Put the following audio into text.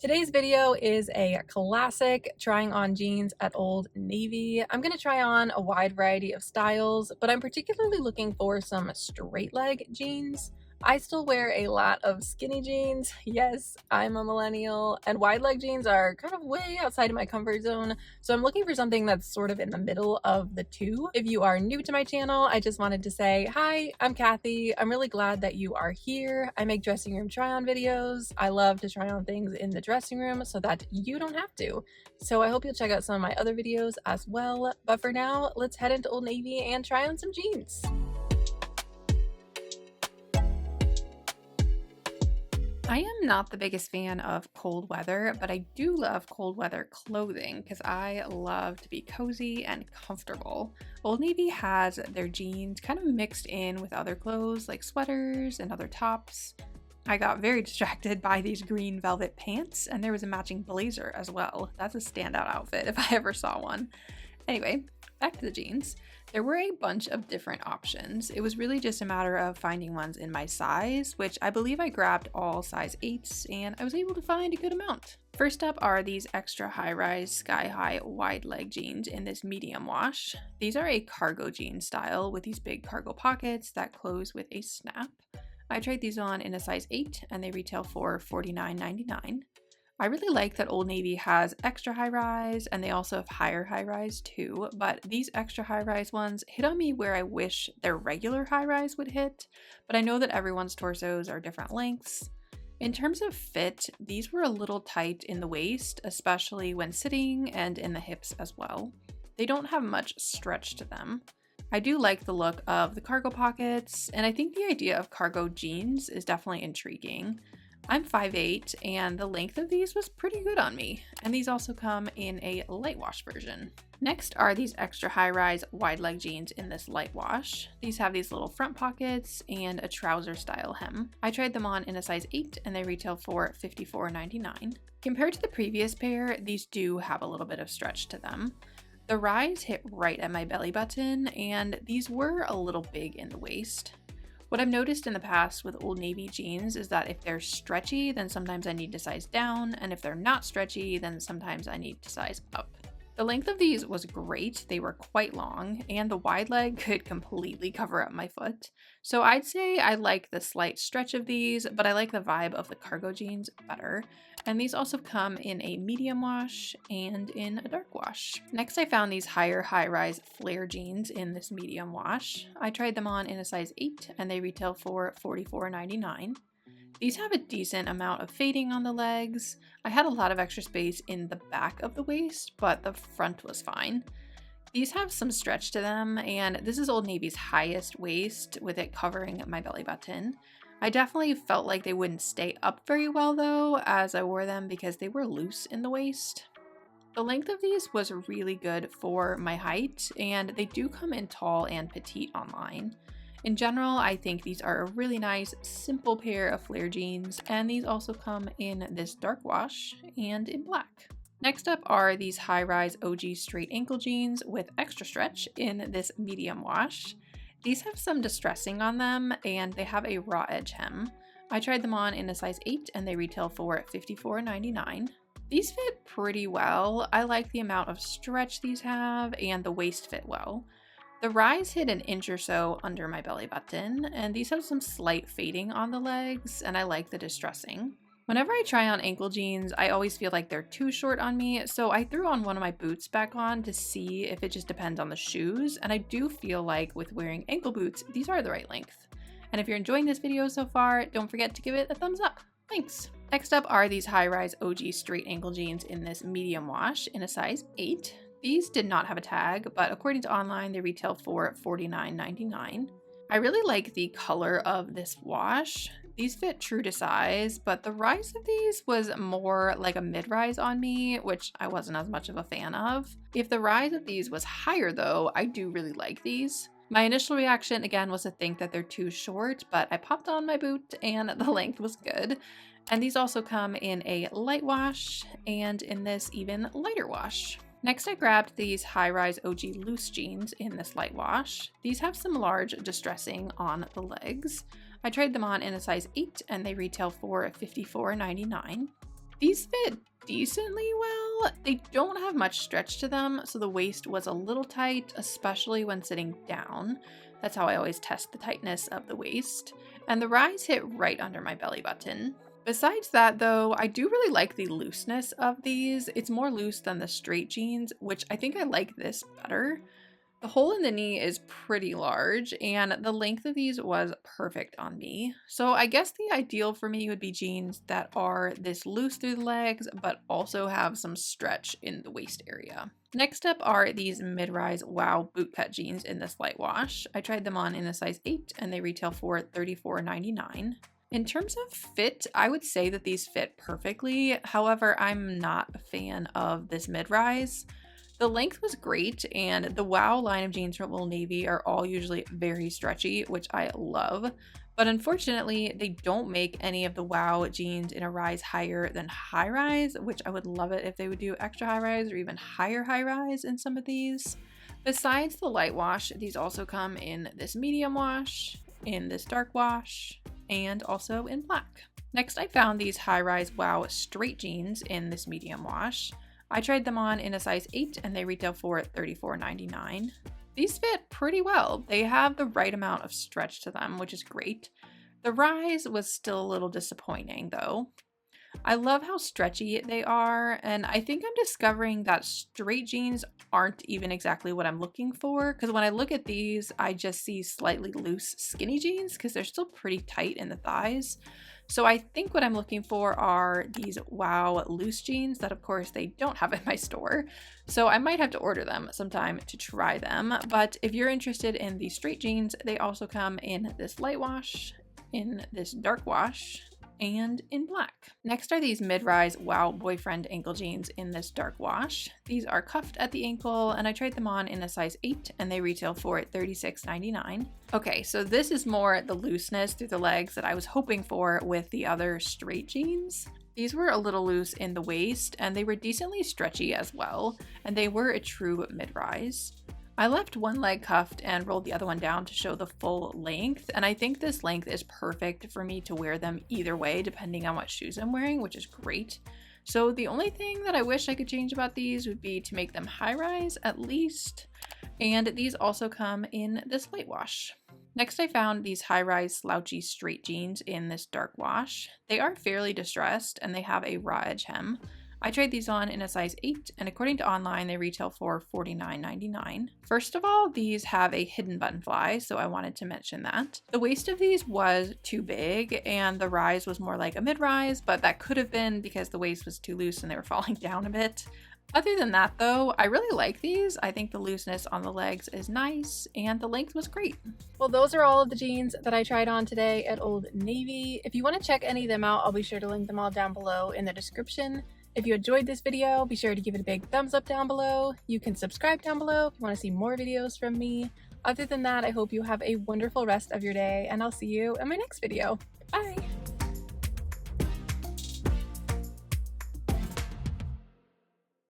Today's video is a classic trying on jeans at Old Navy. I'm going to try on a wide variety of styles, but I'm particularly looking for some straight leg jeans. I still wear a lot of skinny jeans. Yes, I'm a millennial, and wide leg jeans are kind of way outside of my comfort zone, so I'm looking for something that's sort of in the middle of the two. If you are new to my channel, I just wanted to say, hi, I'm Kathy. I'm really glad that you are here. I make dressing room try on videos. I love to try on things in the dressing room so that you don't have to. So I hope you'll check out some of my other videos as well. But for now, let's head into Old Navy and try on some jeans. I am not the biggest fan of cold weather, but I do love cold weather clothing because I love to be cozy and comfortable. Old Navy has their jeans kind of mixed in with other clothes like sweaters and other tops. I got very distracted by these green velvet pants, and there was a matching blazer as well. That's a standout outfit if I ever saw one. Anyway, back to the jeans. There were a bunch of different options. It was really just a matter of finding ones in my size, which I believe I grabbed all size 8s, and I was able to find a good amount. First up are these extra high-rise, sky-high, wide-leg jeans in this medium wash. These are a cargo jean style with these big cargo pockets that close with a snap. I tried these on in a size 8, and they retail for $49.99. I really like that Old Navy has extra high rise, and they also have higher high rise too, but these extra high rise ones hit on me where I wish their regular high rise would hit, but I know that everyone's torsos are different lengths. In terms of fit, these were a little tight in the waist, especially when sitting, and in the hips as well. They don't have much stretch to them. I do like the look of the cargo pockets, and I think the idea of cargo jeans is definitely intriguing. I'm 5'8", and the length of these was pretty good on me, and these also come in a light wash version. Next are these extra high-rise wide leg jeans in this light wash. These have these little front pockets and a trouser style hem. I tried them on in a size 8, and they retail for $54.99. Compared to the previous pair, these do have a little bit of stretch to them. The rise hit right at my belly button, and these were a little big in the waist. What I've noticed in the past with Old Navy jeans is that if they're stretchy, then sometimes I need to size down, and if they're not stretchy, then sometimes I need to size up. The length of these was great. They were quite long, and the wide leg could completely cover up my foot. So I'd say I like the slight stretch of these, but I like the vibe of the cargo jeans better. And these also come in a medium wash and in a dark wash. Next, I found these higher high-rise flare jeans in this medium wash. I tried them on in a size 8, and they retail for $44.99. These have a decent amount of fading on the legs. I had a lot of extra space in the back of the waist, but the front was fine. These have some stretch to them, and this is Old Navy's highest waist with it covering my belly button. I definitely felt like they wouldn't stay up very well though as I wore them because they were loose in the waist. The length of these was really good for my height, and they do come in tall and petite online. In general, I think these are a really nice, simple pair of flare jeans, and these also come in this dark wash and in black. Next up are these high-rise OG straight ankle jeans with extra stretch in this medium wash. These have some distressing on them, and they have a raw edge hem. I tried them on in a size 8, and they retail for $54.99. These fit pretty well. I like the amount of stretch these have, and the waist fit well. The rise hit an inch or so under my belly button, and these have some slight fading on the legs, and I like the distressing. Whenever I try on ankle jeans, I always feel like they're too short on me, so I threw on one of my boots back on to see if it just depends on the shoes, and I do feel like with wearing ankle boots, these are the right length. And if you're enjoying this video so far, don't forget to give it a thumbs up. Thanks! Next up are these high-rise OG straight ankle jeans in this medium wash in a size 8. These did not have a tag, but according to online, they retail for $49.99. I really like the color of this wash. These fit true to size, but the rise of these was more like a mid-rise on me, which I wasn't as much of a fan of. If the rise of these was higher though, I do really like these. My initial reaction again was to think that they're too short, but I popped on my boot and the length was good. And these also come in a light wash and in this even lighter wash. Next, I grabbed these high-rise OG loose jeans in this light wash. These have some large distressing on the legs. I tried them on in a size 8, and they retail for $54.99. These fit decently well. They don't have much stretch to them, so the waist was a little tight, especially when sitting down. That's how I always test the tightness of the waist. And the rise hit right under my belly button. Besides that though, I do really like the looseness of these. It's more loose than the straight jeans, which I think I like this better. The hole in the knee is pretty large, and the length of these was perfect on me. So I guess the ideal for me would be jeans that are this loose through the legs, but also have some stretch in the waist area. Next up are these mid-rise Wow bootcut jeans in this light wash. I tried them on in a size 8, and they retail for $34.99. In terms of fit, I would say that these fit perfectly. However, I'm not a fan of this mid-rise. The length was great, and the Wow line of jeans from Old Navy are all usually very stretchy, which I love. But unfortunately, they don't make any of the Wow jeans in a rise higher than high rise, which I would love it if they would do extra high rise or even higher high rise in some of these. Besides the light wash, these also come in this medium wash, in this dark wash, and also in black. Next, I found these high-rise Wow straight jeans in this medium wash. I tried them on in a size 8 and they retail for $34.99. These fit pretty well. They have the right amount of stretch to them, which is great. The rise was still a little disappointing though. I love how stretchy they are, and I think I'm discovering that straight jeans aren't even exactly what I'm looking for, because when I look at these, I just see slightly loose skinny jeans because they're still pretty tight in the thighs. So I think what I'm looking for are these Wow loose jeans that of course they don't have in my store. So I might have to order them sometime to try them. But if you're interested in these straight jeans, they also come in this light wash, in this dark wash, and in black. Next are these mid-rise Wow boyfriend ankle jeans in this dark wash. These are cuffed at the ankle, and I tried them on in a size 8 and they retail for $36.99. Okay, so this is more the looseness through the legs that I was hoping for with the other straight jeans. These were a little loose in the waist and they were decently stretchy as well, and they were a true mid-rise. I left one leg cuffed and rolled the other one down to show the full length, and I think this length is perfect for me to wear them either way depending on what shoes I'm wearing, which is great. So the only thing that I wish I could change about these would be to make them high rise at least, and these also come in this light wash. Next I found these high-rise Slouchy straight jeans in this dark wash. They are fairly distressed and they have a raw edge hem. I tried these on in a size 8, and according to online, they retail for $49.99. First of all, these have a hidden button fly, so I wanted to mention that. The waist of these was too big, and the rise was more like a mid-rise, but that could have been because the waist was too loose and they were falling down a bit. Other than that though, I really like these. I think the looseness on the legs is nice, and the length was great. Well, those are all of the jeans that I tried on today at Old Navy. If you want to check any of them out, I'll be sure to link them all down below in the description. If you enjoyed this video, be sure to give it a big thumbs up down below. You can subscribe down below if you want to see more videos from me. Other than that, I hope you have a wonderful rest of your day, and I'll see you in my next video. Bye!